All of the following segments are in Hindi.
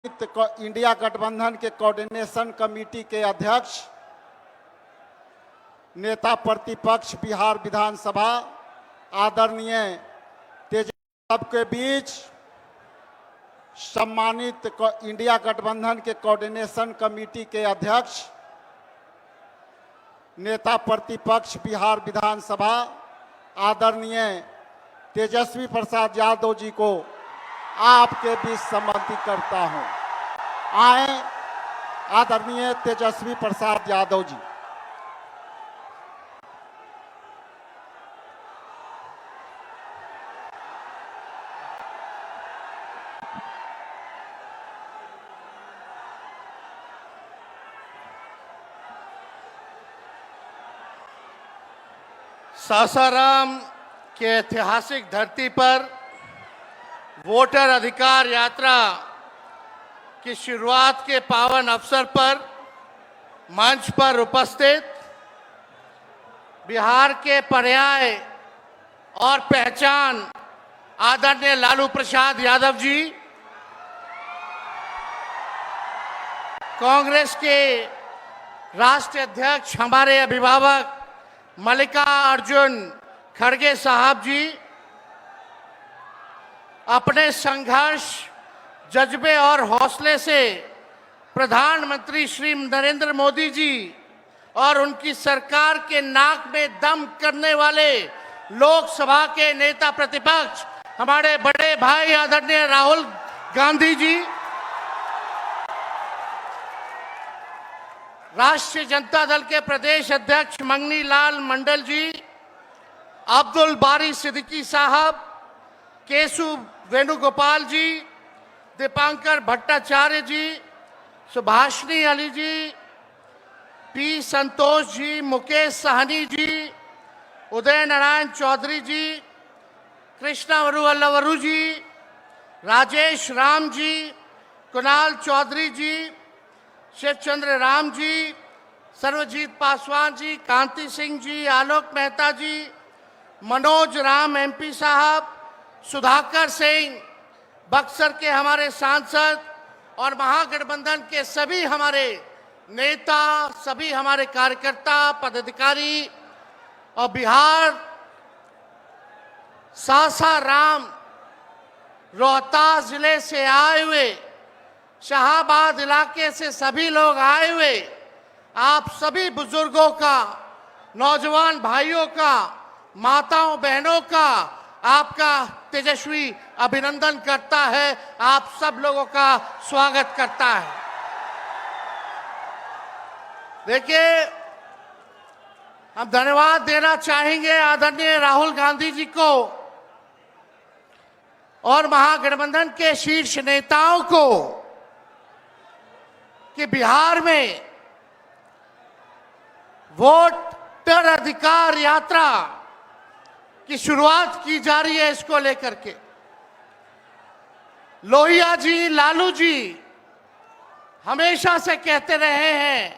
इंडिया गठबंधन के कोऑर्डिनेशन कमेटी के अध्यक्ष, नेता प्रतिपक्ष बिहार विधानसभा आदरणीय तेजस्वी के बीच सम्मानित इंडिया गठबंधन के कोऑर्डिनेशन कमेटी के अध्यक्ष, नेता प्रतिपक्ष बिहार विधानसभा आदरणीय तेजस्वी प्रसाद यादव जी को आपके बीच सम्मानित करता हूं। आए आदरणीय तेजस्वी प्रसाद यादव जी। सासाराम के ऐतिहासिक धरती पर वोटर अधिकार यात्रा की शुरुआत के पावन अवसर पर मंच पर उपस्थित बिहार के पर्याय और पहचान आदरणीय लालू प्रसाद यादव जी, कांग्रेस के राष्ट्रीय अध्यक्ष हमारे अभिभावक मल्लिकार्जुन खड़गे साहब जी, अपने संघर्ष, जज्बे और हौसले से प्रधानमंत्री श्री नरेंद्र मोदी जी और उनकी सरकार के नाक में दम करने वाले लोकसभा के नेता प्रतिपक्ष हमारे बड़े भाई आदरणीय राहुल गांधी जी, राष्ट्रीय जनता दल के प्रदेश अध्यक्ष मंगनी लाल मंडल जी, अब्दुल बारी सिद्दीकी साहब, केशु वेणुगोपाल जी, दीपांकर भट्टाचार्य जी, सुभाषिनी अली जी, पी संतोष जी, मुकेश सहनी जी, उदय नारायण चौधरी जी, कृष्णा वरुवल्लवरू जी, राजेश राम जी, कुणाल चौधरी जी, शिवचंद्र राम जी, सर्वजीत पासवान जी, कांति सिंह जी, आलोक मेहता जी, मनोज राम एमपी साहब, सुधाकर सिंह, बक्सर के हमारे सांसद और महागठबंधन के सभी हमारे नेता, सभी हमारे कार्यकर्ता, पदाधिकारी और बिहार सासाराम रोहतास जिले से आए हुए, शाहाबाद इलाके से सभी लोग आए हुए, आप सभी बुजुर्गों का, नौजवान भाइयों का, माताओं बहनों का आपका तेजस्वी अभिनंदन करता है, आप सब लोगों का स्वागत करता है। देखिए, हम धन्यवाद देना चाहेंगे आदरणीय राहुल गांधी जी को और महागठबंधन के शीर्ष नेताओं को कि बिहार में वोटर अधिकार यात्रा की शुरुआत की जा रही है। इसको लेकर के लोहिया जी, लालू जी हमेशा से कहते रहे हैं,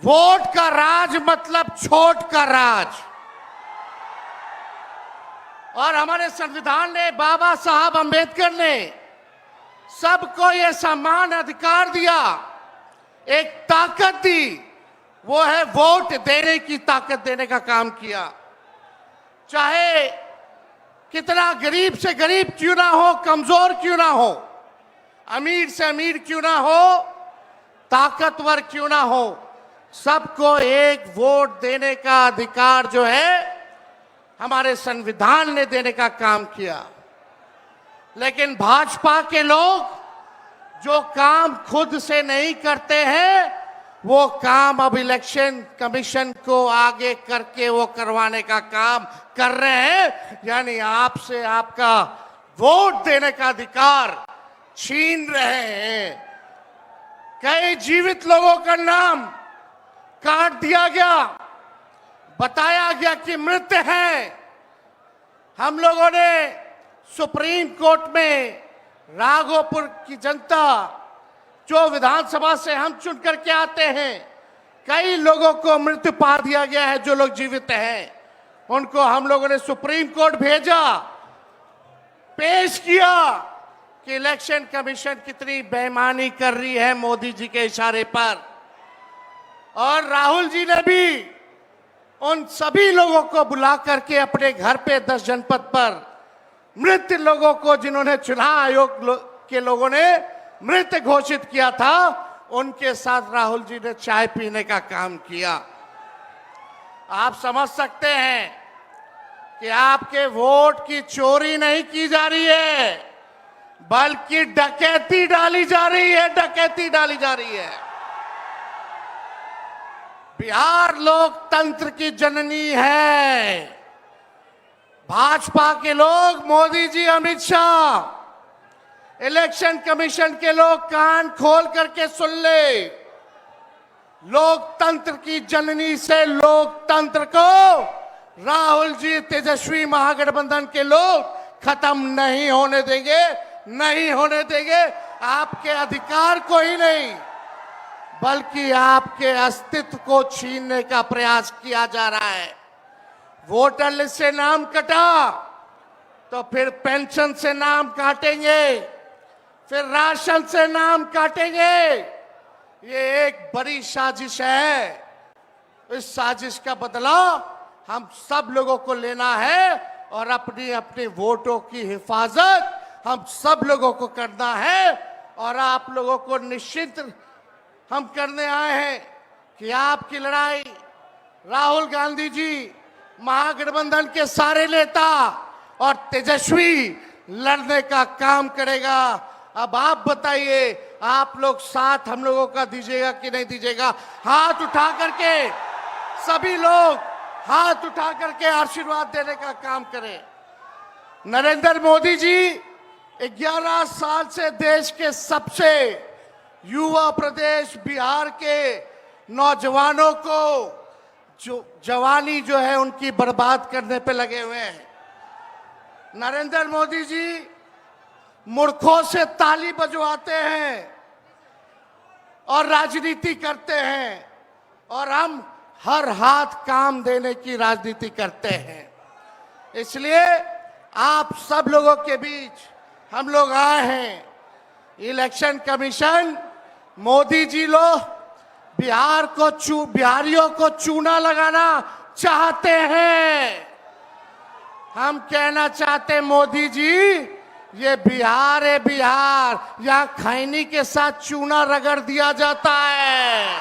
वोट का राज मतलब छोट का राज। और हमारे संविधान ने, बाबा साहब अंबेडकर ने सबको ये समान अधिकार दिया, एक ताकत दी, वो है वोट देने की ताकत देने का काम किया। चाहे कितना गरीब से गरीब क्यों ना हो, कमजोर क्यों ना हो, अमीर से अमीर क्यों ना हो, ताकतवर क्यों ना हो, सबको एक वोट देने का अधिकार जो है हमारे संविधान ने देने का काम किया। लेकिन भाजपा के लोग जो काम खुद से नहीं करते हैं, वो काम अब इलेक्शन कमीशन को आगे करके वो करवाने का काम कर रहे हैं, यानी आपसे आपका वोट देने का अधिकार छीन रहे हैं। कई जीवित लोगों का नाम काट दिया गया, बताया गया कि मृत हैं। हम लोगों ने सुप्रीम कोर्ट में राघोपुर की जनता, जो विधानसभा से हम चुन करके आते हैं, कई लोगों को मृत्यु पा दिया गया है। जो लोग जीवित हैं उनको हम लोगों ने सुप्रीम कोर्ट भेजा, पेश किया कि इलेक्शन कमीशन कितनी बेईमानी कर रही है मोदी जी के इशारे पर। और राहुल जी ने भी उन सभी लोगों को बुला करके अपने घर पे 10 जनपद पर मृत लोगों को, जिन्होंने चुनाव आयोग के लोगों ने मृत घोषित किया था, उनके साथ राहुल जी ने चाय पीने का काम किया। आप समझ सकते हैं कि आपके वोट की चोरी नहीं की जा रही है, बल्कि डकैती डाली जा रही है, डकैती डाली जा रही है। बिहार लोकतंत्र की जननी है। भाजपा के लोग, मोदी जी, अमित शाह, इलेक्शन कमीशन के लोग कान खोल करके सुन ले। लोकतंत्र की जननी से लोकतंत्र को राहुल जी, तेजस्वी महागठबंधन के लोग खत्म नहीं होने देंगे, नहीं होने देंगे। आपके अधिकार को ही नहीं, बल्कि आपके अस्तित्व को छीनने का प्रयास किया जा रहा है। वोटर लिस्ट से नाम कटा तो फिर पेंशन से नाम काटेंगे, फिर राशन से नाम काटेंगे। ये एक बड़ी साजिश है। इस साजिश का बदला हम सब लोगों को लेना है और अपनी अपनी वोटों की हिफाजत हम सब लोगों को करना है। और आप लोगों को निश्चित हम करने आए हैं कि आपकी लड़ाई राहुल गांधी जी, महागठबंधन के सारे नेता और तेजस्वी लड़ने का काम करेगा। अब आप बताइए, आप लोग साथ हम लोगों का दीजिएगा कि नहीं दीजिएगा? हाथ उठा करके सभी लोग हाथ उठा करके आशीर्वाद देने का काम करें। नरेंद्र मोदी जी 11 साल से देश के सबसे युवा प्रदेश बिहार के नौजवानों को जो जवानी जो है उनकी बर्बाद करने पे लगे हुए हैं। नरेंद्र मोदी जी मूर्खों से ताली बजवाते हैं और राजनीति करते हैं, और हम हर हाथ काम देने की राजनीति करते हैं। इसलिए आप सब लोगों के बीच हम लोग आए हैं। इलेक्शन कमीशन, मोदी जी लोग बिहारियों को चूना लगाना चाहते हैं। हम कहना चाहते हैं, मोदी जी, ये बिहार है, बिहार, यहाँ खैनी के साथ चूना रगड़ दिया जाता है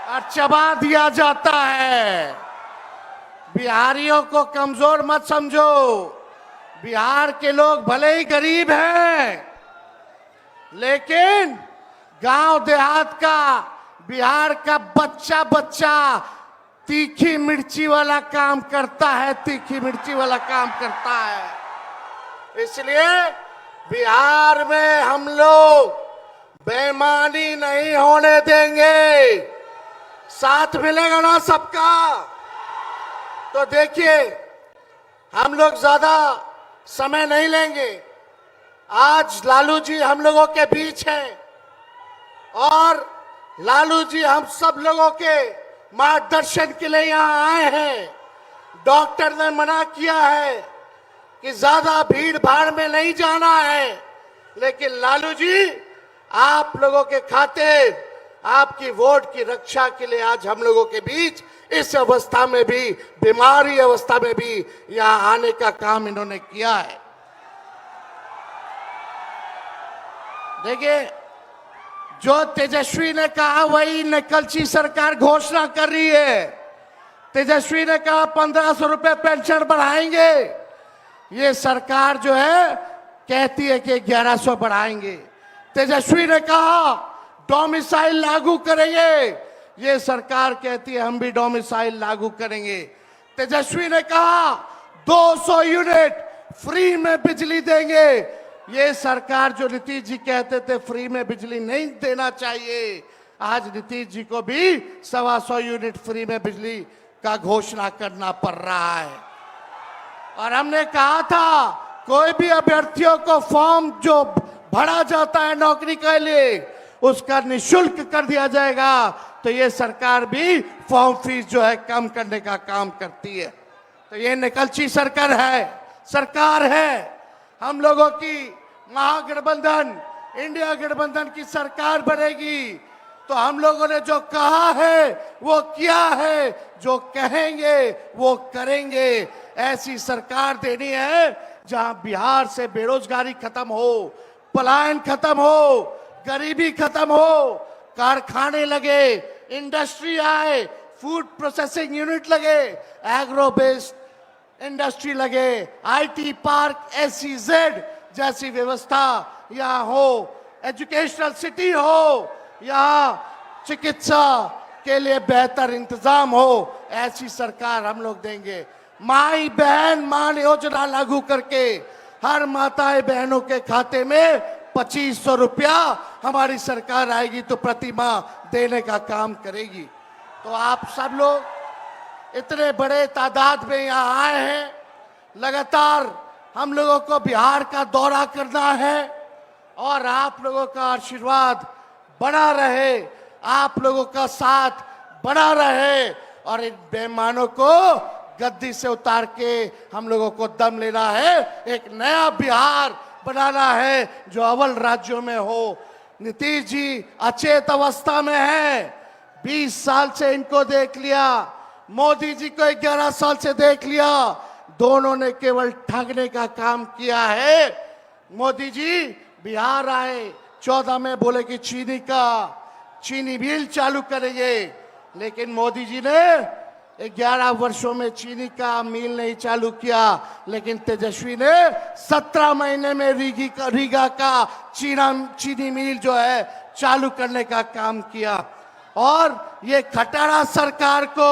और चबा दिया जाता है। बिहारियों को कमजोर मत समझो। बिहार के लोग भले ही गरीब हैं, लेकिन गांव देहात का बिहार का बच्चा बच्चा तीखी मिर्ची वाला काम करता है, तीखी मिर्ची वाला काम करता है। इसलिए बिहार में हम लोग बेईमानी नहीं होने देंगे। साथ मिलेगा ना सबका? तो देखिए, हम लोग ज्यादा समय नहीं लेंगे। आज लालू जी हम लोगों के बीच हैं और लालू जी हम सब लोगों के मार्गदर्शन के लिए यहाँ आए हैं। डॉक्टर ने मना किया है कि ज्यादा भीड़ भाड़ में नहीं जाना है, लेकिन लालू जी आप लोगों के खातिर, आपकी वोट की रक्षा के लिए आज हम लोगों के बीच, इस अवस्था में भी, बीमारी अवस्था में भी यहाँ आने का काम इन्होंने किया है। देखिए, जो तेजस्वी ने कहा वही नकलची सरकार घोषणा कर रही है। तेजस्वी ने कहा 1500 रुपए पेंशन बढ़ाएंगे, ये सरकार जो है कहती है कि 1100 बढ़ाएंगे। तेजस्वी ने कहा डोमिसाइल लागू करेंगे, ये सरकार कहती है हम भी डोमिसाइल लागू करेंगे। तेजस्वी ने कहा 200 यूनिट फ्री में बिजली देंगे, ये सरकार जो नीतीश जी कहते थे फ्री में बिजली नहीं देना चाहिए, आज नीतीश जी को भी 125 यूनिट फ्री में बिजली का घोषणा करना पड़ रहा है। और हमने कहा था कोई भी अभ्यर्थियों को फॉर्म जो भरा जाता है नौकरी के लिए उसका निःशुल्क कर दिया जाएगा, तो ये सरकार भी फॉर्म फीस जो है कम करने का काम करती है। तो ये निकलची सरकार है हम लोगों की महागठबंधन इंडिया गठबंधन की सरकार बनेगी तो हम लोगों ने जो कहा है वो किया है, जो कहेंगे वो करेंगे। ऐसी सरकार देनी है जहां बिहार से बेरोजगारी खत्म हो, पलायन खत्म हो, गरीबी खत्म हो, कारखाने लगे, इंडस्ट्री आए, फूड प्रोसेसिंग यूनिट लगे, एग्रो बेस्ड इंडस्ट्री लगे, आईटी पार्क, एसईजेड जैसी व्यवस्था यहाँ हो, एजुकेशनल सिटी हो, यहाँ चिकित्सा के लिए बेहतर इंतजाम हो। ऐसी सरकार हम लोग देंगे। माई बहन मान योजना लागू करके हर माताएं बहनों के खाते में 2500 रुपया हमारी सरकार आएगी तो प्रति माह देने का काम करेगी। तो आप सब लोग इतने बड़े तादाद में यहाँ आए हैं, लगातार हम लोगों को बिहार का दौरा करना है और आप लोगों का आशीर्वाद बना रहे, आप लोगों का साथ बना रहे और इन बेईमानों को गद्दी से उतार के हम लोगों को दम लेना है, एक नया बिहार बनाना है जो अव्वल राज्यों में हो। नीतीश जी अचेत अवस्था में है, 20 साल से इनको देख लिया, मोदी जी को 11 साल से देख लिया, दोनों ने केवल ठगने का काम किया है। मोदी जी बिहार आए, 14 में बोले कि चीनी मिल चालू करेंगे, लेकिन मोदी जी ने 11 वर्षों में चीनी का मिल नहीं चालू किया, लेकिन तेजस्वी ने 17 महीने में रीगा का चीनी मिल जो है चालू करने का काम किया। और ये खटारा सरकार को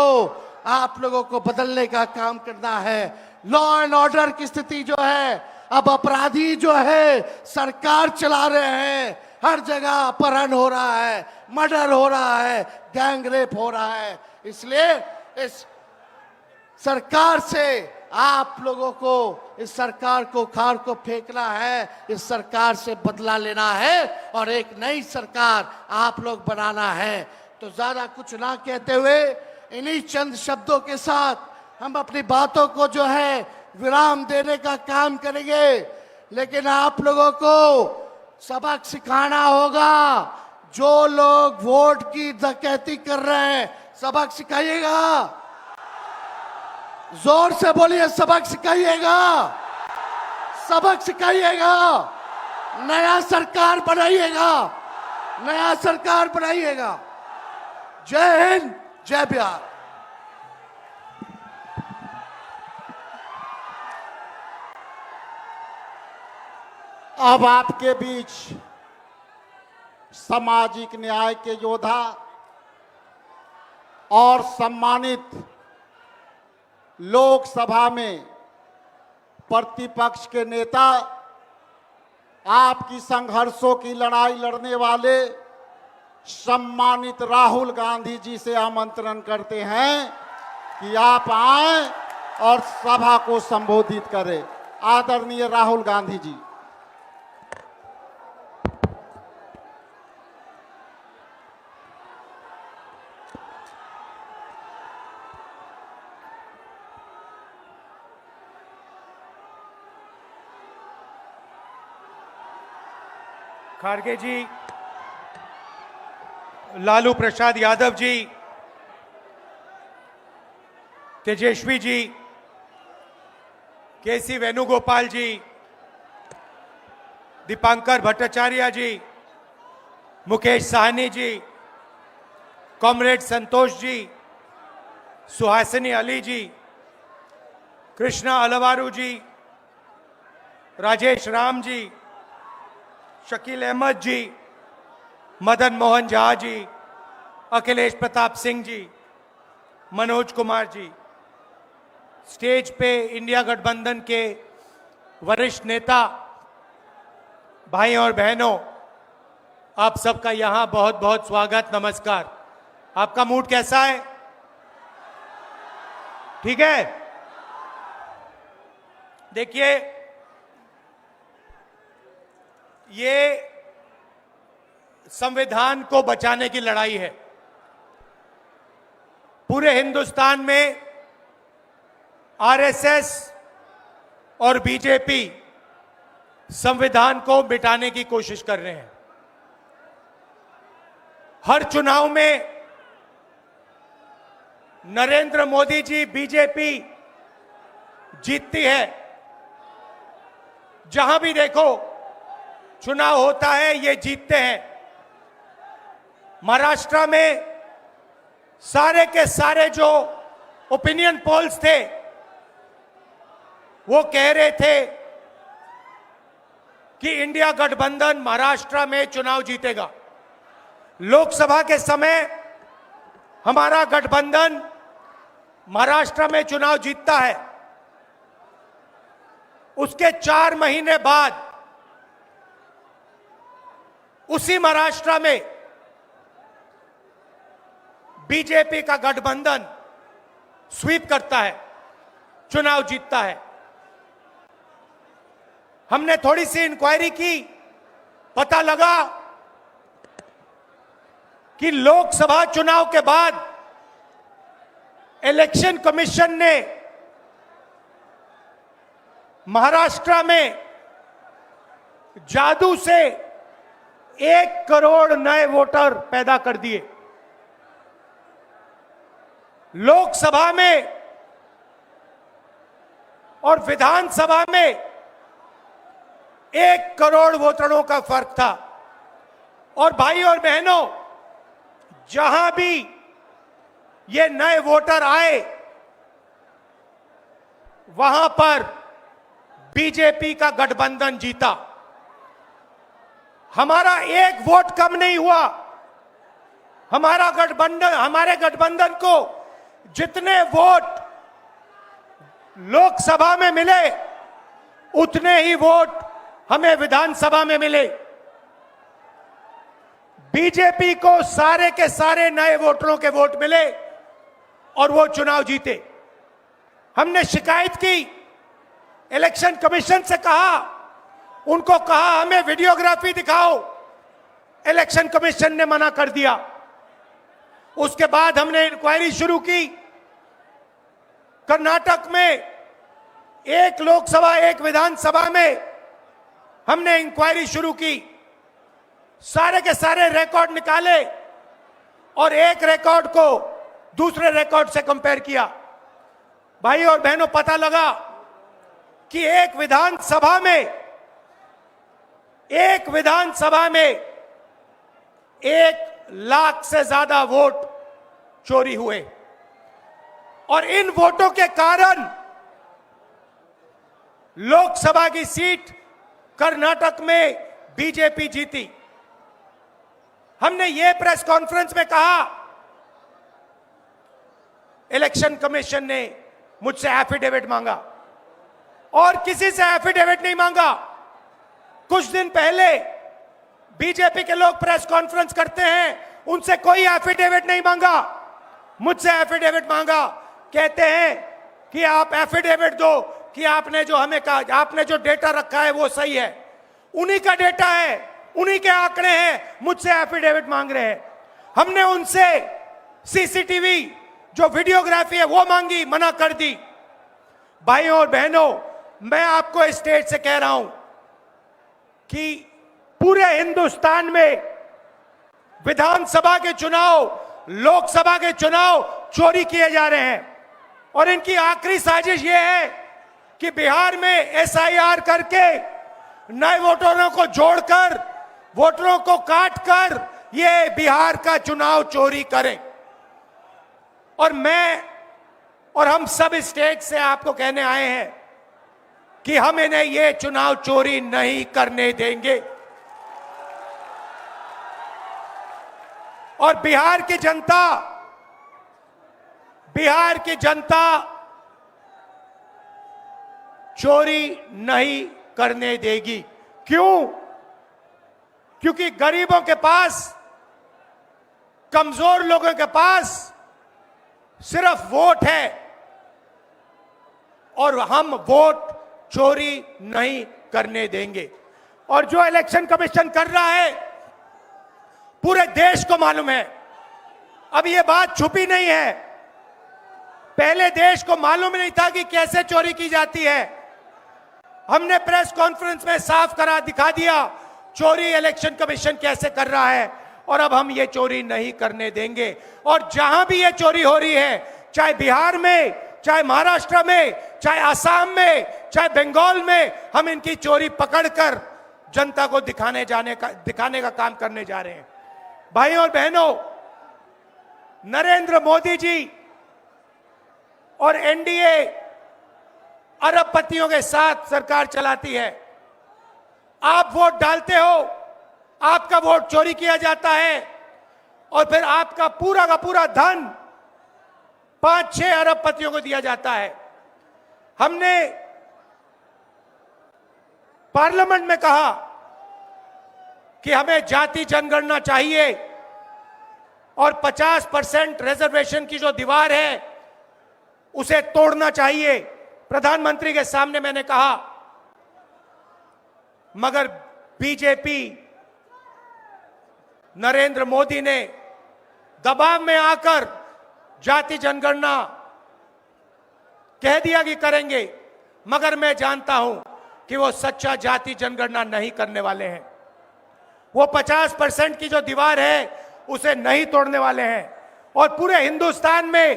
आप लोगों को बदलने का काम करना है। लॉ एंड ऑर्डर की स्थिति जो है, अब अपराधी जो है सरकार चला रहे हैं, हर जगह अपहरण हो रहा है, मर्डर हो रहा है, गैंग रेप हो रहा है। इसलिए इस सरकार से आप लोगों को, इस सरकार को खार को फेंकना है, इस सरकार से बदला लेना है और एक नई सरकार आप लोग बनाना है। तो ज्यादा कुछ ना कहते हुए इन्हीं चंद शब्दों के साथ हम अपनी बातों को जो है विराम देने का काम करेंगे, लेकिन आप लोगों को सबक सिखाना होगा। जो लोग वोट की डकैती कर रहे हैं, सबक सिखाइएगा, जोर से बोलिए, सबक सिखाइएगा, सबक सिखाइएगा, नया सरकार बनाइएगा, नया सरकार बनाइएगा। जय हिंद, जय बिहार। अब आपके बीच सामाजिक न्याय के योद्धा और सम्मानित लोकसभा में प्रतिपक्ष के नेता, आपकी संघर्षों की लड़ाई लड़ने वाले सम्मानित राहुल गांधी जी से आमंत्रण करते हैं कि आप आएं और सभा को संबोधित करें। आदरणीय राहुल गांधी जी। खारगे जी, लालू प्रसाद यादव जी, तेजस्वी जी, केसी वेणुगोपाल जी, दीपांकर भट्टाचार्य जी, मुकेश साहनी जी, कॉमरेड संतोष जी, सुहासिनी अली जी, कृष्णा अलवारू जी, राजेश राम जी, शकील अहमद जी, मदन मोहन झा जी, अखिलेश प्रताप सिंह जी, मनोज कुमार जी, स्टेज पे इंडिया गठबंधन के वरिष्ठ नेता, भाई और बहनों, आप सबका यहां बहुत बहुत स्वागत, नमस्कार। आपका मूड कैसा है? ठीक है? देखिए, ये संविधान को बचाने की लड़ाई है। पूरे हिंदुस्तान में आरएसएस और बीजेपी संविधान को मिटाने की कोशिश कर रहे हैं। हर चुनाव में नरेंद्र मोदी जी, बीजेपी जीतती है। जहां भी देखो चुनाव होता है, ये जीतते हैं। महाराष्ट्र में सारे के सारे जो ओपिनियन पोल्स थे वो कह रहे थे कि इंडिया गठबंधन महाराष्ट्र में चुनाव जीतेगा। लोकसभा के समय हमारा गठबंधन महाराष्ट्र में चुनाव जीतता है। उसके 4 महीने बाद उसी महाराष्ट्र में बीजेपी का गठबंधन स्वीप करता है, चुनाव जीतता है। हमने थोड़ी सी इंक्वायरी की, पता लगा कि लोकसभा चुनाव के बाद इलेक्शन कमीशन ने महाराष्ट्र में जादू से 1 करोड़ नए वोटर पैदा कर दिए। लोकसभा में और विधानसभा में 1 करोड़ वोटरों का फर्क था। और भाई और बहनों, जहां भी ये नए वोटर आए वहां पर बीजेपी का गठबंधन जीता। हमारा 1 वोट कम नहीं हुआ। हमारे गठबंधन को जितने वोट लोकसभा में मिले उतने ही वोट हमें विधानसभा में मिले। बीजेपी को सारे के सारे नए वोटरों के वोट मिले और वो चुनाव जीते। हमने शिकायत की, इलेक्शन कमीशन से कहा, उनको कहा हमें वीडियोग्राफी दिखाओ। इलेक्शन कमीशन ने मना कर दिया। उसके बाद हमने इंक्वायरी शुरू की। कर्नाटक में 1 लोकसभा 1 विधानसभा में हमने इंक्वायरी शुरू की। सारे के सारे रिकॉर्ड निकाले और एक रिकॉर्ड को दूसरे रिकॉर्ड से कंपेयर किया। भाई और बहनों, पता लगा कि एक विधानसभा में 1 लाख से ज्यादा वोट चोरी हुए। और इन वोटों के कारण लोकसभा की सीट कर्नाटक में बीजेपी जीती। हमने ये प्रेस कॉन्फ्रेंस में कहा, इलेक्शन कमीशन ने मुझसे एफिडेविट मांगा और किसी से एफिडेविट नहीं मांगा। कुछ दिन पहले बीजेपी के लोग प्रेस कॉन्फ्रेंस करते हैं, उनसे कोई एफिडेविट नहीं मांगा, मुझसे एफिडेविट मांगा। कहते हैं कि आप एफिडेविट दो कि आपने जो हमें कहा, आपने जो डेटा रखा है वो सही है। उन्हीं का डेटा है, उन्हीं के आंकड़े हैं, मुझसे एफिडेविट मांग रहे हैं। हमने उनसे सीसीटीवी जो वीडियोग्राफी है वो मांगी, मना कर दी। भाइयों और बहनों, मैं आपको इस स्टेज से कह रहा हूं कि पूरे हिंदुस्तान में विधानसभा के चुनाव, लोकसभा के चुनाव चोरी किए जा रहे हैं। और इनकी आखिरी साजिश यह है कि बिहार में एसआईआर करके नए वोटरों को जोड़कर, वोटरों को काटकर ये बिहार का चुनाव चोरी करें। और मैं और हम सब स्टेज से आपको कहने आए हैं कि हम इन्हें ये चुनाव चोरी नहीं करने देंगे। और बिहार की जनता चोरी नहीं करने देगी। क्यों? क्योंकि गरीबों के पास, कमजोर लोगों के पास सिर्फ वोट है और हम वोट चोरी नहीं करने देंगे। और जो इलेक्शन कमीशन कर रहा है पूरे देश को मालूम है। अब ये बात छुपी नहीं है। पहले देश को मालूम नहीं था कि कैसे चोरी की जाती है। हमने प्रेस कॉन्फ्रेंस में साफ करा दिखा दिया चोरी इलेक्शन कमीशन कैसे कर रहा है, और अब हम ये चोरी नहीं करने देंगे। और जहां भी ये चोरी हो रही है, चाहे बिहार में, चाहे महाराष्ट्र में, चाहे आसाम में, चाहे बंगाल में, हम इनकी चोरी पकड़कर जनता को दिखाने का काम करने जा रहे हैं। भाइयों और बहनों, नरेंद्र मोदी जी और एनडीए अरबपतियों के साथ सरकार चलाती है। आप वोट डालते हो, आपका वोट चोरी किया जाता है, और फिर आपका पूरा का पूरा धन 5-6 अरबपतियों को दिया जाता है। हमने पार्लियामेंट में कहा कि हमें जाति जनगणना चाहिए और 50% रिजर्वेशन की जो दीवार है उसे तोड़ना चाहिए। प्रधानमंत्री के सामने मैंने कहा, मगर बीजेपी, नरेंद्र मोदी ने दबाव में आकर जाति जनगणना कह दिया कि करेंगे, मगर मैं जानता हूं कि वो सच्चा जाति जनगणना नहीं करने वाले हैं। वो 50% की जो दीवार है उसे नहीं तोड़ने वाले हैं, और पूरे हिंदुस्तान में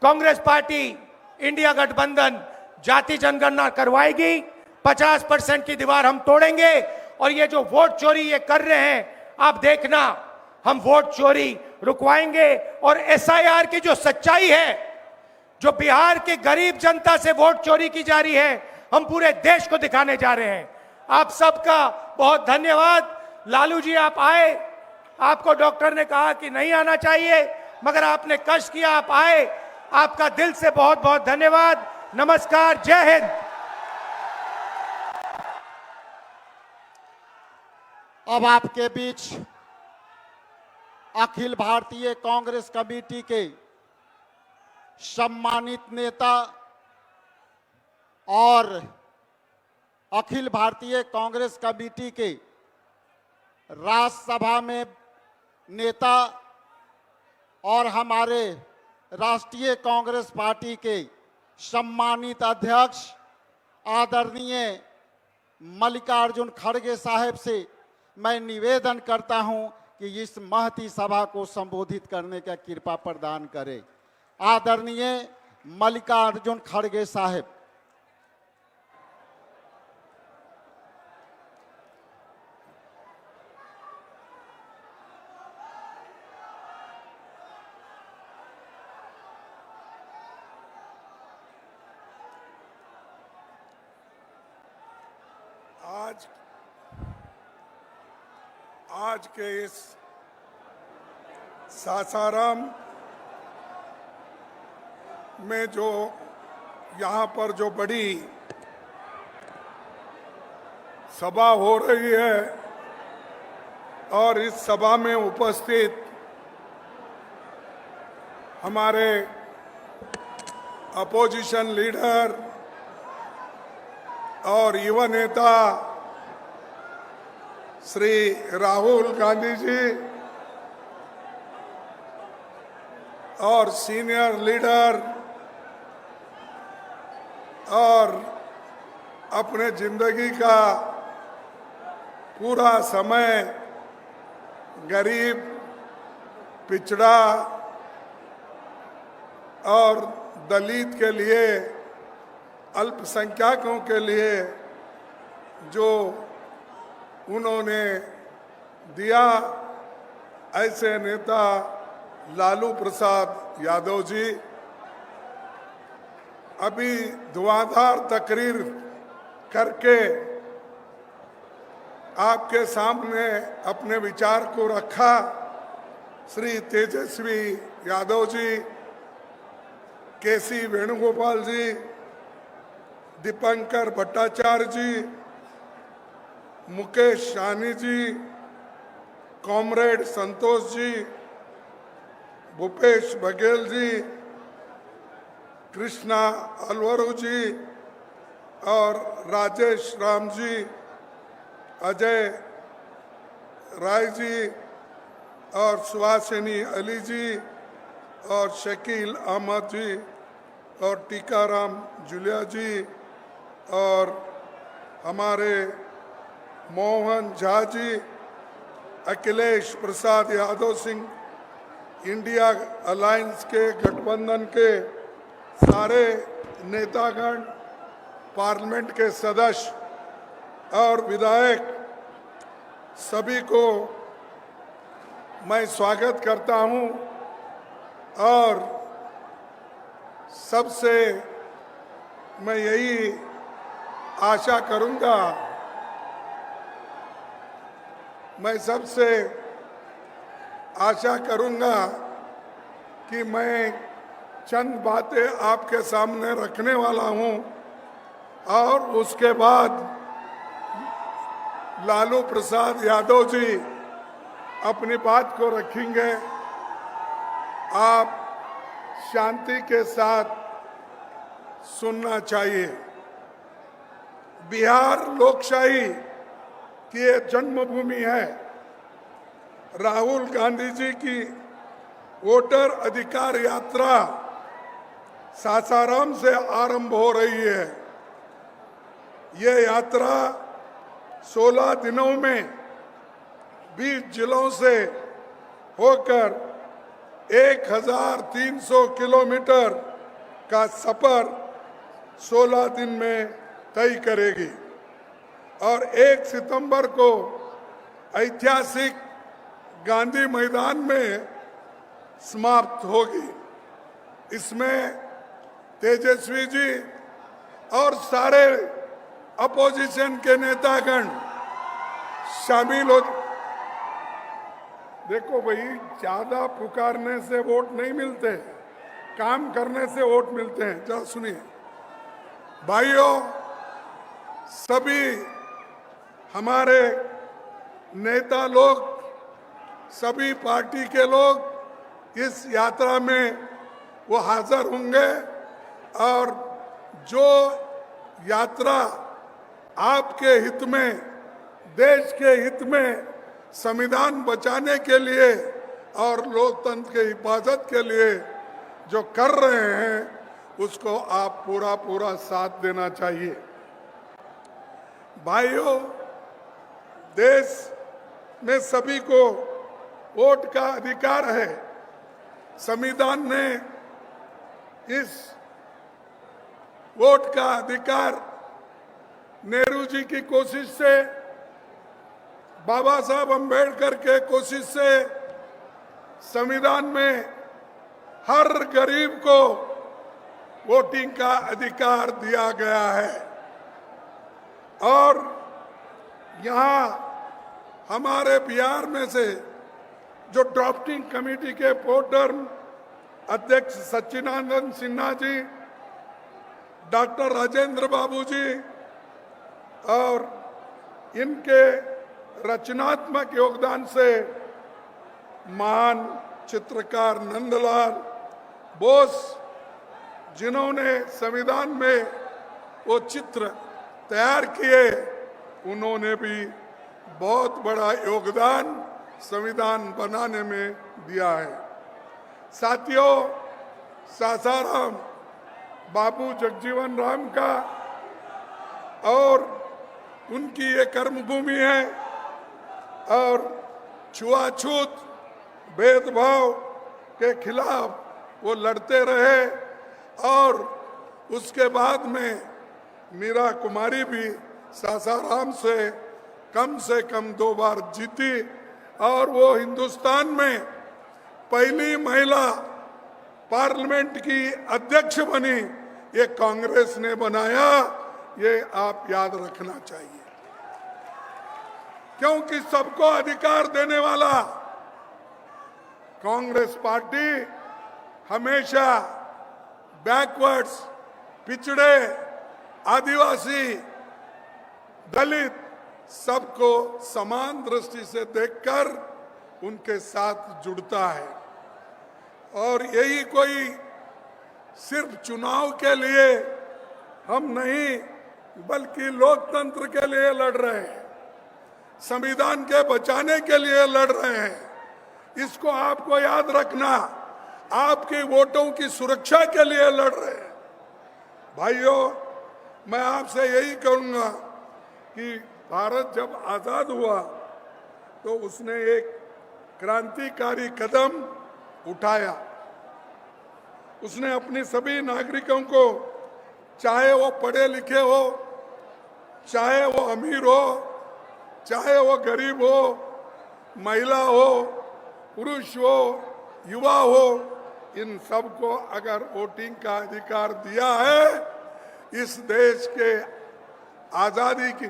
कांग्रेस पार्टी, इंडिया गठबंधन जाति जनगणना करवाएगी। 50% की दीवार हम तोड़ेंगे, और ये जो वोट चोरी ये कर रहे हैं, आप देखना, हम वोट चोरी रुकवाएंगे। और एसआईआर की जो सच्चाई है, जो बिहार के गरीब जनता से वोट चोरी की जा रही है, हम पूरे देश को दिखाने जा रहे हैं। आप सबका बहुत धन्यवाद। लालू जी, आप आए, आपको डॉक्टर ने कहा कि नहीं आना चाहिए, मगर आपने कष्ट किया, आप आए, आपका दिल से बहुत बहुत धन्यवाद। नमस्कार, जय हिंद। अब आपके बीच अखिल भारतीय कांग्रेस कमेटी के सम्मानित नेता और अखिल भारतीय कांग्रेस कमेटी के राज्यसभा में नेता और हमारे राष्ट्रीय कांग्रेस पार्टी के सम्मानित अध्यक्ष आदरणीय मल्लिकार्जुन खड़गे साहब से मैं निवेदन करता हूं कि इस महती सभा को संबोधित करने का कृपा प्रदान करें। आदरणीय मल्लिकार्जुन खड़गे साहब। आज के इस सासाराम में जो यहाँ पर जो बड़ी सभा हो रही है, और इस सभा में उपस्थित हमारे अपोजिशन लीडर और युवा नेता श्री राहुल गांधी जी और सीनियर लीडर और अपने जिंदगी का पूरा समय गरीब, पिछड़ा और दलित के लिए, अल्पसंख्यकों के लिए जो उन्होंने दिया, ऐसे नेता लालू प्रसाद यादव जी अभी धुआंधार तकरीर करके आपके सामने अपने विचार को रखा। श्री तेजस्वी यादव जी, केसी वेणुगोपाल जी, दीपंकर भट्टाचार्य जी, मुकेश साहनी जी, कॉमरेड संतोष जी, भूपेश बघेल जी, कृष्णा अलवरू जी और राजेश राम जी, अजय राय जी और सुहासिनी अली जी और शकील अहमद जी और टीकाराम जुलिया जी और हमारे मोहन झा जी, अखिलेश प्रसाद यादव सिंह, इंडिया अलायंस के गठबंधन के सारे नेतागण, पार्लियामेंट के सदस्य और विधायक, सभी को मैं स्वागत करता हूं और सबसे मैं यही आशा करूंगा, मैं सबसे आशा करूंगा कि मैं चंद बातें आपके सामने रखने वाला हूं और उसके बाद लालू प्रसाद यादव जी अपनी बात को रखेंगे। आप शांति के साथ सुनना चाहिए। बिहार लोकशाही की ये जन्मभूमि है। राहुल गांधी जी की वोटर अधिकार यात्रा सासाराम से आरंभ हो रही है। ये यात्रा 16 दिनों में 20 जिलों से होकर 1300 किलोमीटर का सफर 16 दिन में तय करेगी और 1 सितंबर को ऐतिहासिक गांधी मैदान में समाप्त होगी। इसमें तेजस्वी जी और सारे अपोजिशन के नेतागण शामिल हो। देखो भाई, ज्यादा पुकारने से वोट नहीं मिलते, काम करने से वोट मिलते हैं। जरा सुनिए भाइयों, सभी हमारे नेता लोग, सभी पार्टी के लोग इस यात्रा में वो हाजिर होंगे और जो यात्रा आपके हित में, देश के हित में, संविधान बचाने के लिए और लोकतंत्र के हिफाजत के लिए जो कर रहे हैं उसको आप पूरा साथ देना चाहिए। भाइयों, देश में सभी को वोट का अधिकार है। संविधान ने इस वोट का अधिकार नेहरू जी की कोशिश से, बाबा साहब अंबेडकर के कोशिश से संविधान में हर गरीब को वोटिंग का अधिकार दिया गया है। और यहाँ हमारे बिहार में से जो ड्राफ्टिंग कमेटी के प्रोटर्म अध्यक्ष सच्चिदानंद सिन्हा जी, डॉक्टर राजेंद्र बाबू जी और इनके रचनात्मक योगदान से महान चित्रकार नंदलाल बोस, जिन्होंने संविधान में वो चित्र तैयार किए, उन्होंने भी बहुत बड़ा योगदान संविधान बनाने में दिया है। साथियों, सासाराम बाबू जगजीवन राम का और उनकी ये कर्मभूमि है और छुआछूत भेदभाव के खिलाफ वो लड़ते रहे और उसके बाद में मीरा कुमारी भी सासाराम से कम 2 बार जीती और वो हिंदुस्तान में पहली महिला पार्लियामेंट की अध्यक्ष बनी। ये कांग्रेस ने बनाया, ये आप याद रखना चाहिए, क्योंकि सबको अधिकार देने वाला कांग्रेस पार्टी हमेशा बैकवर्ड्स, पिछड़े, आदिवासी, दलित सबको समान दृष्टि से देखकर उनके साथ जुड़ता है। और यही कोई सिर्फ चुनाव के लिए हम नहीं, बल्कि लोकतंत्र के लिए लड़ रहे हैं, संविधान के बचाने के लिए लड़ रहे हैं। इसको आपको याद रखना, आपके वोटों की सुरक्षा के लिए लड़ रहे हैं। भाइयों, मैं आपसे यही कहूंगा कि भारत जब आजाद हुआ तो उसने एक क्रांतिकारी कदम उठाया। उसने अपने सभी नागरिकों को, चाहे वो पढ़े लिखे हो, चाहे वो अमीर हो, चाहे वो गरीब हो, महिला हो, पुरुष हो, युवा हो, इन सबको अगर वोटिंग का अधिकार दिया है, इस देश के आजादी की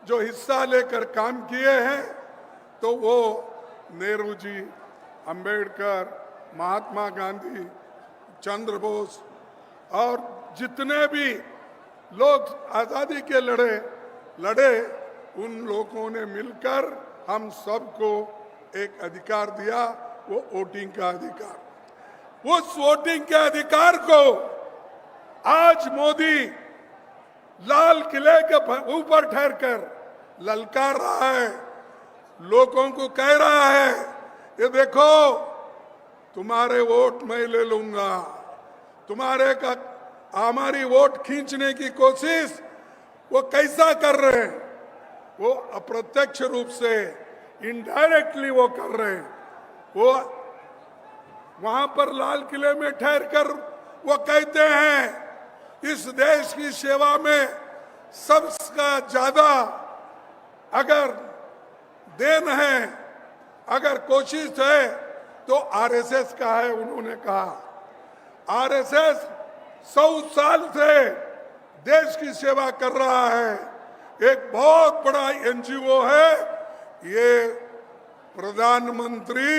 जो हिस्सा लेकर काम किए हैं, तो वो नेहरू जी, अंबेडकर, महात्मा गांधी, चंद्र बोस और जितने भी लोग आजादी के लड़े उन लोगों ने मिलकर हम सबको एक अधिकार दिया, वो वोटिंग का अधिकार। उस वोटिंग के अधिकार को आज मोदी लाल किले के ऊपर ठहरकर ललकार रहा है, लोगों को कह रहा है, ये देखो तुम्हारे वोट मैं ले लूंगा। तुम्हारे का हमारी वोट खींचने की कोशिश वो कैसा कर रहे हैं? वो अप्रत्यक्ष रूप से, इनडायरेक्टली वो कर रहे हैं। वो वहां पर लाल किले में ठहर कर वो कहते हैं इस देश की सेवा में सबका ज्यादा अगर देन है, अगर कोशिश है तो आरएसएस का है। उन्होंने कहा आरएसएस 100 साल से देश की सेवा कर रहा है, एक बहुत बड़ा एनजीओ है। ये प्रधानमंत्री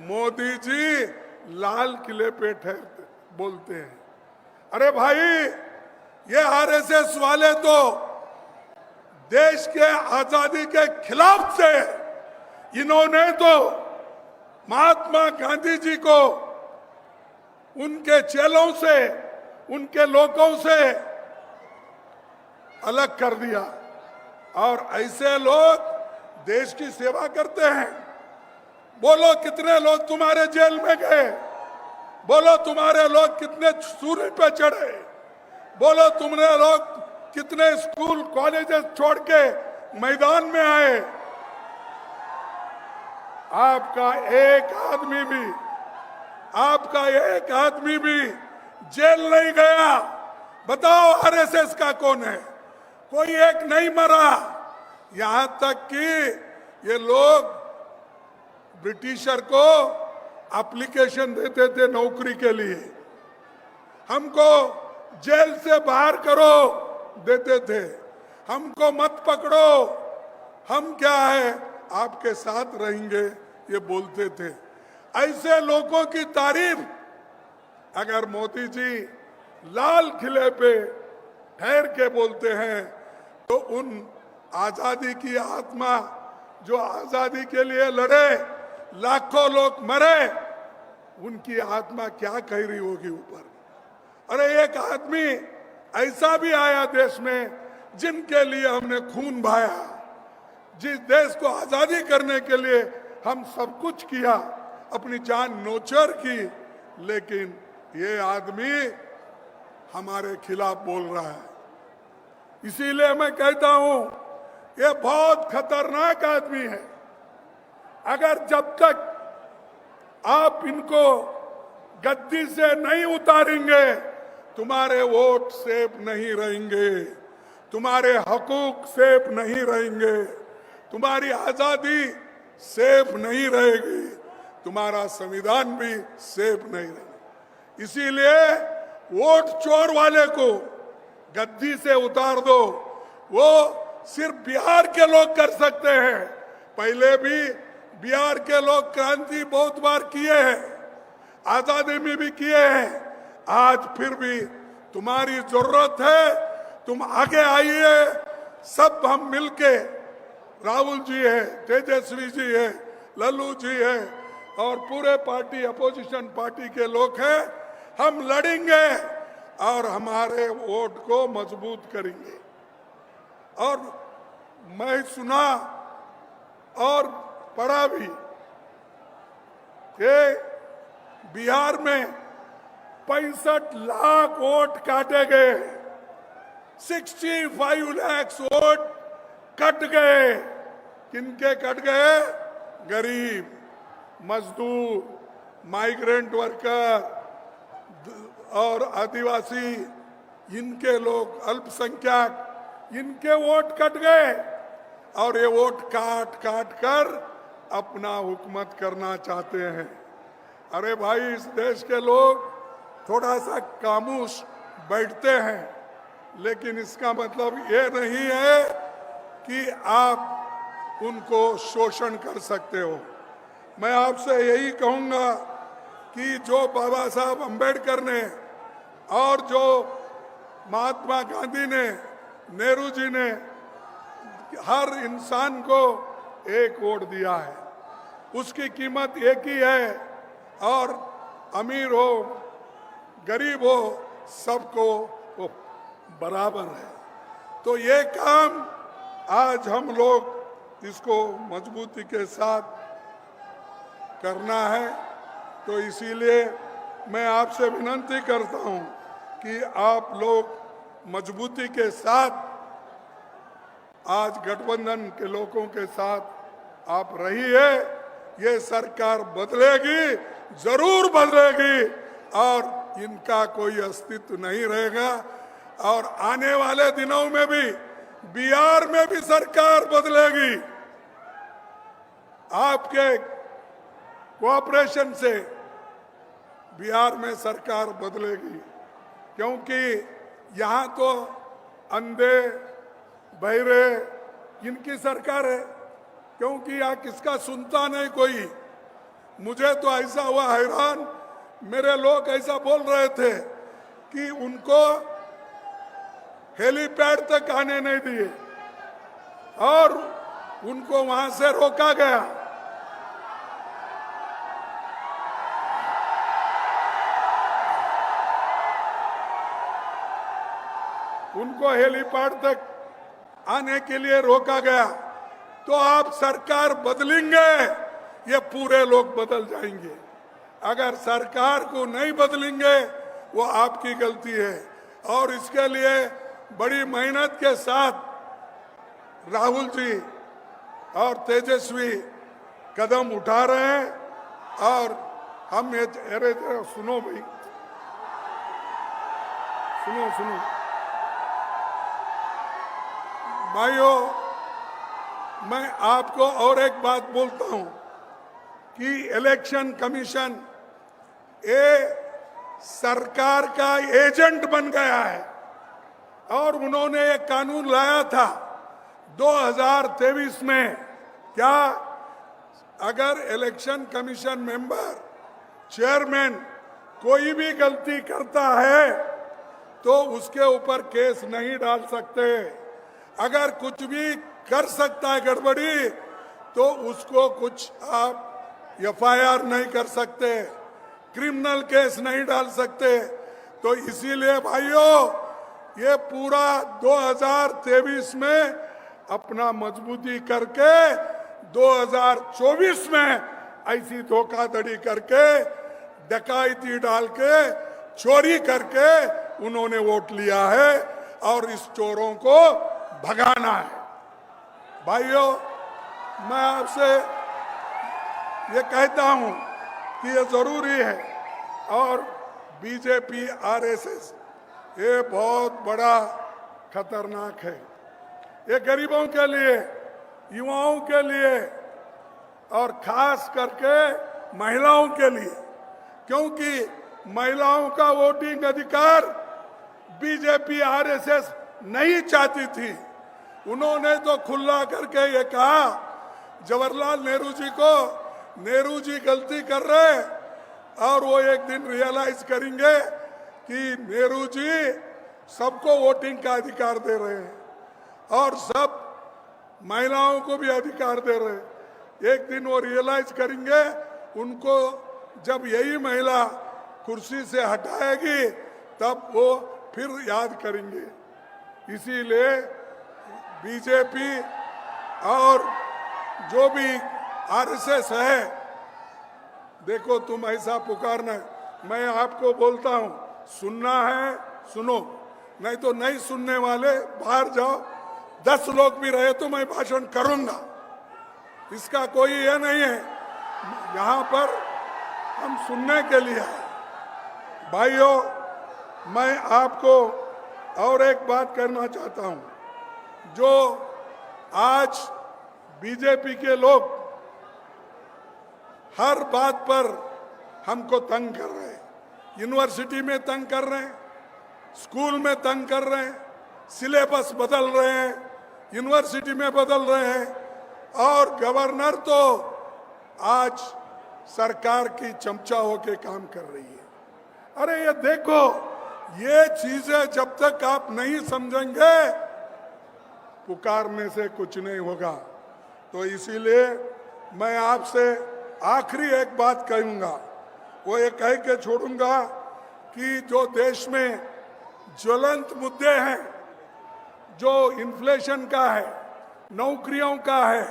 मोदी जी लाल किले पे ठहरते बोलते हैं। अरे भाई, ये आरएसएस वाले तो देश के आजादी के खिलाफ थे। इन्होंने तो महात्मा गांधी जी को उनके चेलों से, उनके लोगों से अलग कर दिया। और ऐसे लोग देश की सेवा करते हैं। बोलो कितने लोग तुम्हारे जेल में गए, बोलो तुम्हारे लोग कितने सूर्य पे चढ़े, बोलो तुमने लोग कितने स्कूल कॉलेजेस छोड़ के मैदान में आए। आपका एक आदमी भी जेल नहीं गया। बताओ आरएसएस का कौन है? कोई एक नहीं मरा। यहां तक कि ये लोग ब्रिटिशर को एप्लीकेशन देते थे नौकरी के लिए, हमको जेल से बाहर करो देते थे, हमको मत पकड़ो, हम क्या है आपके साथ रहेंगे, ये बोलते थे। ऐसे लोगों की तारीफ अगर मोदी जी लाल किले पे ठहर के बोलते हैं तो उन आजादी की आत्मा जो आजादी के लिए लड़े, लाखों लोग मरे, उनकी आत्मा क्या कह रही होगी ऊपर। अरे एक आदमी ऐसा भी आया देश में जिनके लिए हमने खून बहाया, जिस देश को आजादी करने के लिए हम सब कुछ किया, अपनी जान नोचर की, लेकिन ये आदमी हमारे खिलाफ बोल रहा है। इसीलिए मैं कहता हूं ये बहुत खतरनाक आदमी है। अगर जब तक आप इनको गद्दी से नहीं उतारेंगे, तुम्हारे वोट सेफ नहीं रहेंगे, तुम्हारे हकूक सेफ नहीं रहेंगे, तुम्हारी आजादी सेफ नहीं रहेगी, तुम्हारा संविधान भी सेफ नहीं रहेगा। इसीलिए वोट चोर वाले को गद्दी से उतार दो। वो सिर्फ बिहार के लोग कर सकते हैं। पहले भी बिहार के लोग क्रांति बहुत बार किए हैं, आजादी में भी किए हैं। आज फिर भी तुम्हारी जरूरत है, तुम आगे आइए, सब हम मिलके, राहुल जी है, तेजस्वी जी है, लल्लू जी है और पूरे पार्टी अपोजिशन पार्टी के लोग हैं, हम लड़ेंगे और हमारे वोट को मजबूत करेंगे। और मैं सुना और पढ़ा भी कि बिहार में 65 लाख वोट काटे गए। 65 लाख वोट कट गए। किनके कट गए? गरीब, मजदूर, माइग्रेंट वर्कर और आदिवासी, इनके लोग, अल्पसंख्यक, इनके वोट कट गए। और ये वोट काट काट कर अपना हुकूमत करना चाहते हैं। अरे भाई, इस देश के लोग थोड़ा सा खामोश बैठते हैं, लेकिन इसका मतलब ये नहीं है कि आप उनको शोषण कर सकते हो। मैं आपसे यही कहूंगा कि जो बाबा साहब अंबेडकर ने और जो महात्मा गांधी ने, नेहरू जी ने हर इंसान को एक वोट दिया है, उसकी कीमत एक ही है। और अमीर हो, गरीब हो, सबको वो बराबर है। तो ये काम आज हम लोग इसको मजबूती के साथ करना है। तो इसीलिए मैं आपसे विनती करता हूं कि आप लोग मजबूती के साथ आज गठबंधन के लोगों के साथ आप रहिए। ये सरकार बदलेगी, जरूर बदलेगी, और इनका कोई अस्तित्व नहीं रहेगा। और आने वाले दिनों में भी बिहार में भी सरकार बदलेगी। आपके कोऑपरेशन से बिहार में सरकार बदलेगी, क्योंकि यहाँ तो अंधे बहरे इनकी सरकार है, क्योंकि यहाँ किसका सुनता नहीं कोई। मुझे तो ऐसा हुआ हैरान, मेरे लोग ऐसा बोल रहे थे कि उनको हेलीपैड तक आने नहीं दिए और उनको वहां से रोका गया। उनको हेलीपैड तक आने के लिए रोका गया। तो आप सरकार बदलेंगे, ये पूरे लोग बदल जाएंगे। अगर सरकार को नहीं बदलेंगे, वो आपकी गलती है। और इसके लिए बड़ी मेहनत के साथ राहुल जी और तेजस्वी कदम उठा रहे हैं। और हम ये, अरे सुनो भाई, सुनो सुनो भाइयों, मैं आपको और एक बात बोलता हूं कि इलेक्शन कमीशन ये सरकार का एजेंट बन गया है। और उन्होंने एक कानून लाया था 2023 में, क्या अगर इलेक्शन कमीशन मेंबर, चेयरमैन कोई भी गलती करता है तो उसके ऊपर केस नहीं डाल सकते। अगर कुछ भी कर सकता है गड़बड़ी, तो उसको कुछ आप एफआईआर नहीं कर सकते, क्रिमिनल केस नहीं डाल सकते। तो इसीलिए भाइयों, ये पूरा 2023 में अपना मजबूती करके 2024 में ऐसी धोखाधड़ी करके, डकैती डाल के, चोरी करके उन्होंने वोट लिया है और इस चोरों को भगाना है। भाइयों, मैं आपसे ये कहता हूं कि ये जरूरी है। और बीजेपी, आरएसएस ये बहुत बड़ा खतरनाक है। ये गरीबों के लिए, युवाओं के लिए और खास करके महिलाओं के लिए, क्योंकि महिलाओं का वोटिंग अधिकार बीजेपी, आरएसएस नहीं चाहती थी। उन्होंने तो खुला करके ये कहा जवाहरलाल नेहरू जी को, नेहरू जी गलती कर रहे और वो एक दिन रियलाइज करेंगे कि नेहरू जी सबको वोटिंग का अधिकार दे रहे हैं और सब महिलाओं को भी अधिकार दे रहे हैं। एक दिन वो रियलाइज करेंगे। उनको जब यही महिला कुर्सी से हटाएगी तब वो फिर याद करेंगे। इसीलिए बीजेपी और जो भी आरएसएस है, देखो तुम ऐसा पुकारना, मैं आपको बोलता हूं, सुनना है सुनो, नहीं तो नहीं सुनने वाले बाहर जाओ। 10 लोग भी रहे तो मैं भाषण करूंगा, इसका कोई ये नहीं है। यहाँ पर हम सुनने के लिए आए। भाइयों, मैं आपको और एक बात करना चाहता हूं। जो आज बीजेपी के लोग हर बात पर हमको तंग कर रहे हैं, यूनिवर्सिटी में तंग कर रहे हैं, स्कूल में तंग कर रहे हैं, सिलेबस बदल रहे हैं, यूनिवर्सिटी में बदल रहे हैं, और गवर्नर तो आज सरकार की चमचा होके काम कर रही है। अरे ये देखो, ये चीजें जब तक आप नहीं समझेंगे पुकारने से कुछ नहीं होगा। तो इसीलिए मैं आपसे आखिरी एक बात कहूंगा, वो ये कह के छोड़ूंगा कि जो देश में ज्वलंत मुद्दे हैं, जो इन्फ्लेशन का है, नौकरियों का है,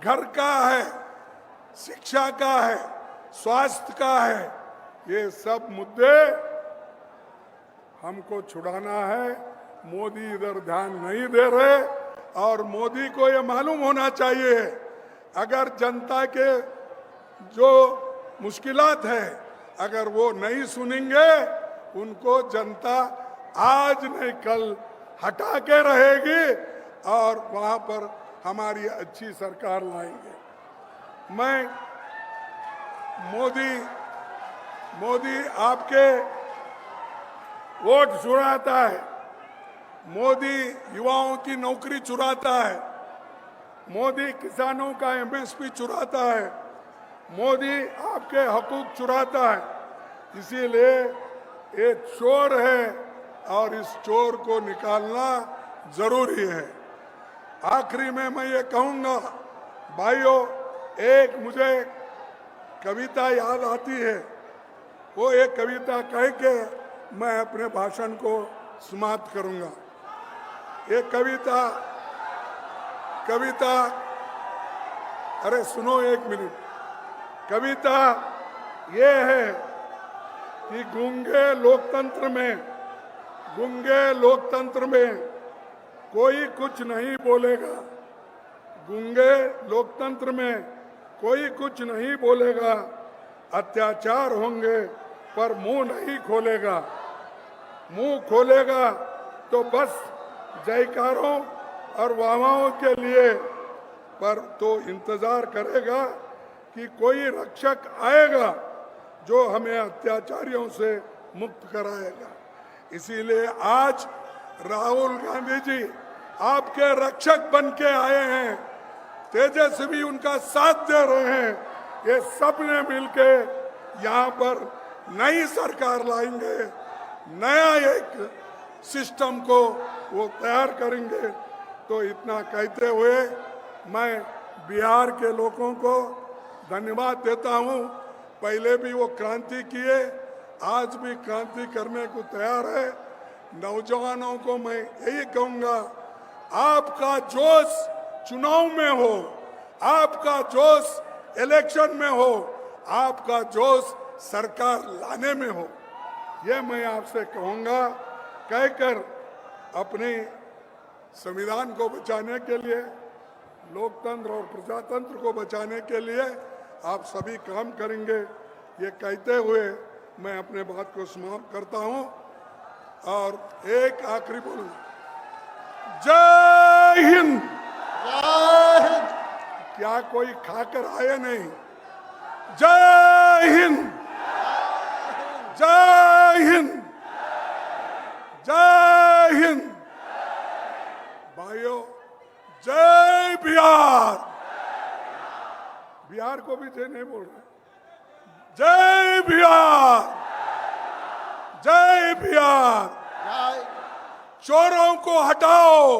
घर का है, शिक्षा का है, स्वास्थ्य का है, ये सब मुद्दे हमको छुड़ाना है। मोदी इधर ध्यान नहीं दे रहे, और मोदी को ये मालूम होना चाहिए अगर जनता के जो मुश्किलात है अगर वो नहीं सुनेंगे, उनको जनता आज नहीं कल हटा के रहेगी और वहां पर हमारी अच्छी सरकार लाएंगे। मैं मोदी आपके वोट चुराता है, मोदी युवाओं की नौकरी चुराता है, मोदी किसानों का एमएसपी चुराता है, मोदी आपके हकूक चुराता है। इसीलिए ये चोर है और इस चोर को निकालना जरूरी है। आखिरी में मैं ये कहूंगा, भाइयों, एक मुझे कविता याद आती है, वो एक कविता कह के मैं अपने भाषण को समाप्त करूंगा। एक कविता अरे सुनो एक मिनट। कविता ये है कि गूंगे लोकतंत्र में कोई कुछ नहीं बोलेगा, गूंगे लोकतंत्र में कोई कुछ नहीं बोलेगा, अत्याचार होंगे पर मुंह नहीं खोलेगा, मुंह खोलेगा तो बस जयकारों और वाहवाहों के लिए, पर तो इंतजार करेगा कि कोई रक्षक आएगा जो हमें अत्याचारियों से मुक्त कराएगा। इसीलिए आज राहुल गांधी जी आपके रक्षक बन के आए हैं, तेजस्वी उनका साथ दे रहे हैं। ये सब ने मिलके यहाँ पर नई सरकार लाएंगे, नया एक सिस्टम को वो तैयार करेंगे। तो इतना कहते हुए मैं बिहार के लोगों को धन्यवाद देता हूँ। पहले भी वो क्रांति किए, आज भी क्रांति करने को तैयार है। नौजवानों को मैं यही कहूँगा, आपका जोश चुनाव में हो, आपका जोश इलेक्शन में हो, आपका जोश सरकार लाने में हो, ये मैं आपसे कहूँगा। कहकर अपने संविधान को बचाने के लिए, लोकतंत्र और प्रजातंत्र को बचाने के लिए आप सभी काम करेंगे, ये कहते हुए मैं अपने बात को समाप्त करता हूं। और एक आखिरी बोलूंगा, जय हिंद। जय हिंद। क्या कोई खाकर आए नहीं? जय हिंद, जय हिंद, जय हिंद। भाइयों, जय बिहार। बिहार को भी जय नहीं बोल रहे। जय बिहार, जय बिहार। जय। चोरों को हटाओ,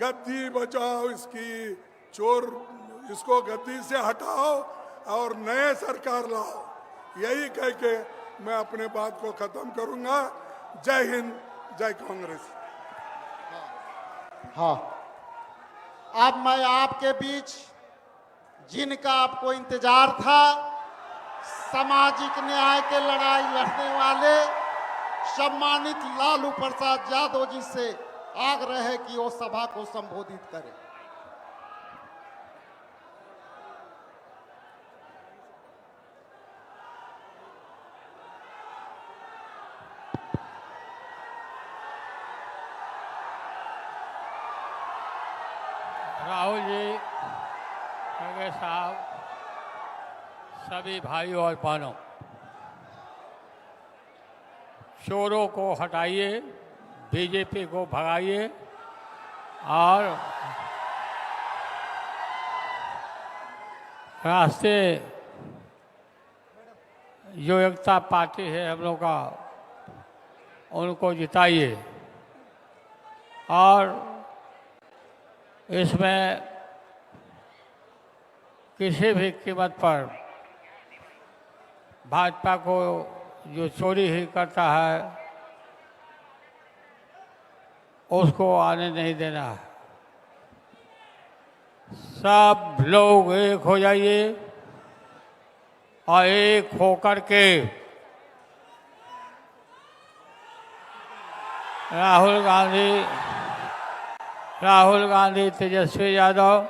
गद्दी बचाओ, इसकी चोर इसको गद्दी से हटाओ और नए सरकार लाओ। यही कह के मैं अपने बात को खत्म करूंगा। जय हिंद, जय कांग्रेस। हाँ, अब मैं आपके बीच जिनका आपको इंतजार था, सामाजिक न्याय के लड़ाई लड़ने वाले सम्मानित लालू प्रसाद यादव जी से आग्रह है कि वो सभा को संबोधित करें। राहुल जी, खड़गे साहब, सभी भाइयों और बहनों, चोरों को हटाइए, बीजेपी को भगाइए और रास्ते जो एकता पार्टी है हम लोग का, उनको जिताइए और इसमें किसी भी कीमत पर भाजपा को जो चोरी ही करता है उसको आने नहीं देना है। सब लोग एक हो जाइए और एक होकर के राहुल गांधी, तेजस्वी यादव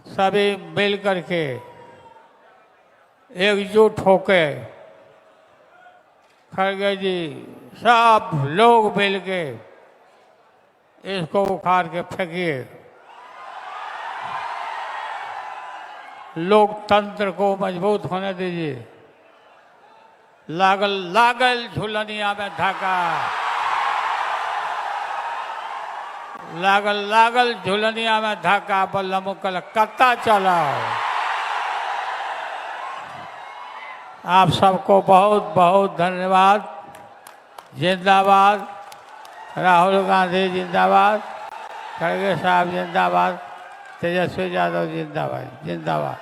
सभी मिल करके एकजुट होके, खड़गे जी सब लोग मिल के इसको उखाड़ के फेंकिए। लोकतंत्र को मजबूत होने दीजिए। लागल लागल झुलनिया में धाका, लागल लागल झुलनिया में धाका, बल्लम कलकत्ता चलाओ। आप सबको बहुत बहुत धन्यवाद। जिंदाबाद राहुल गांधी, जिंदाबाद खड़गे साहब, जिंदाबाद तेजस्वी यादव, जिंदाबाद जिंदाबाद।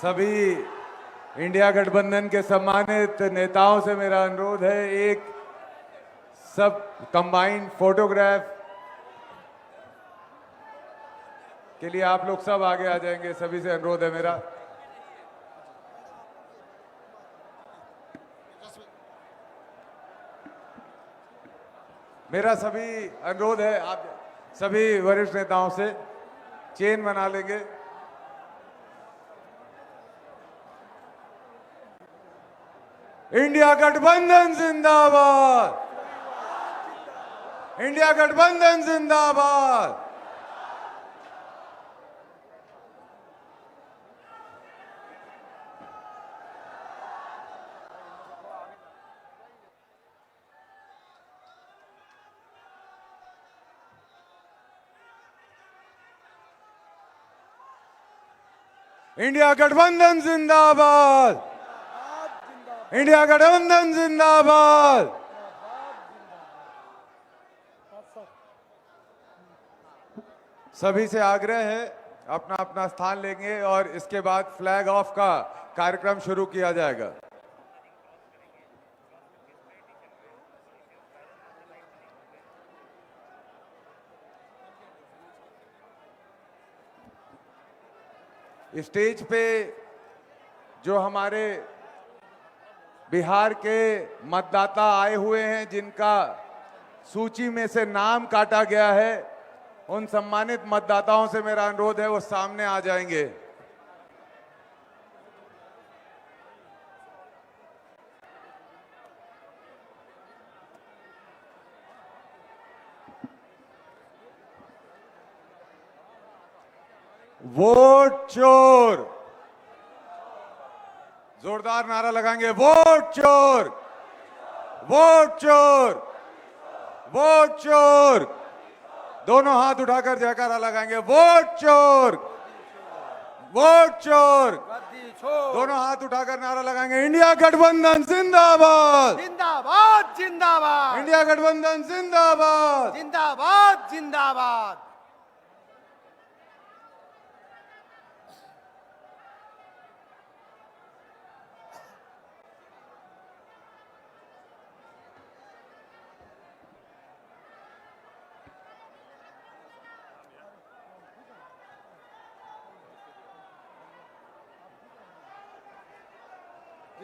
सभी इंडिया गठबंधन के सम्मानित नेताओं से मेरा अनुरोध है, एक सब कंबाइंड फोटोग्राफ के लिए आप लोग सब आगे आ जाएंगे। सभी से अनुरोध है मेरा। मेरा सभी अनुरोध है, आप सभी वरिष्ठ नेताओं से चेन बना लेंगे। इंडिया गठबंधन जिंदाबाद, इंडिया गठबंधन जिंदाबाद। इंडिया गठबंधन जिंदाबाद, इंडिया गठबंधन जिंदाबाद। सभी से आग्रह है अपना अपना स्थान लेंगे और इसके बाद फ्लैग ऑफ का कार्यक्रम शुरू किया जाएगा। स्टेज पे जो हमारे बिहार के मतदाता आए हुए हैं, जिनका सूची में से नाम काटा गया है, उन सम्मानित मतदाताओं से मेरा अनुरोध है वो सामने आ जाएंगे। वोट चोर, जोरदार नारा लगाएंगे। वोट चोर, वोट चोर, वोट चोर। दोनों हाथ उठाकर जयकारा लगाएंगे। वोट चोर, वोट चोर। दोनों हाथ उठाकर नारा लगाएंगे। इंडिया गठबंधन जिंदाबाद, जिंदाबाद जिंदाबाद, इंडिया गठबंधन जिंदाबाद, जिंदाबाद जिंदाबाद।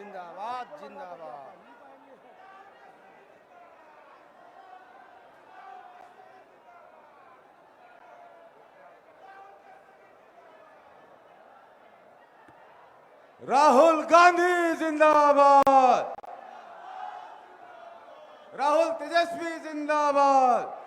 जिंदाबाद जिंदाबाद। राहुल गांधी जिंदाबाद। राहुल तेजस्वी जिंदाबाद।